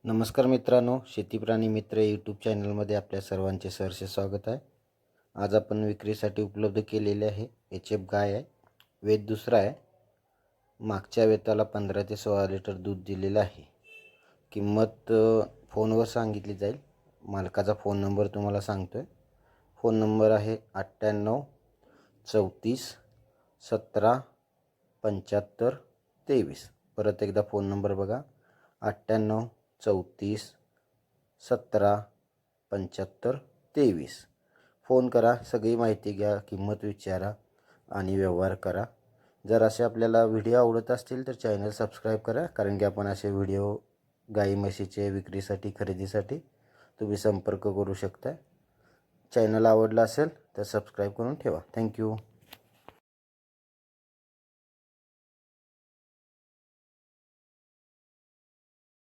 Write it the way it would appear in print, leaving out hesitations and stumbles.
नमस्कार मित्रांनो, शेती प्राणी मित्र यूट्यूब चॅनलमध्ये आपल्या सर्वांचे सहर्ष स्वागत आहे. आज आपण विक्रीसाठी उपलब्ध केलेले आहे एच-एफ गाय आहे. वेत दुसरा आहे. मागच्या वेताला 15 ते 16 लिटर दूध दिलेलं आहे. किंमत फोनवर सांगितली जाईल. मालकाचा फोन नंबर तुम्हाला सांगतोय. फोन नंबर आहे 98 34 17 75 23. परत एकदा फोन नंबर बघा, 98 34 17 75 23. फोन करा, सगळी माहिती घ्या, किंमत विचारा आणि व्यवहार करा. जर असे आपल्याला व्हिडिओ आवडत असतील तर चॅनल सबस्क्राईब करा, कारण की आपण असे व्हिडिओ गाई म्हशीचे विक्रीसाठी खरेदीसाठी तुम्ही संपर्क करू शकता. चॅनल आवडला असेल तर सबस्क्राईब करून ठेवा. थँक्यू.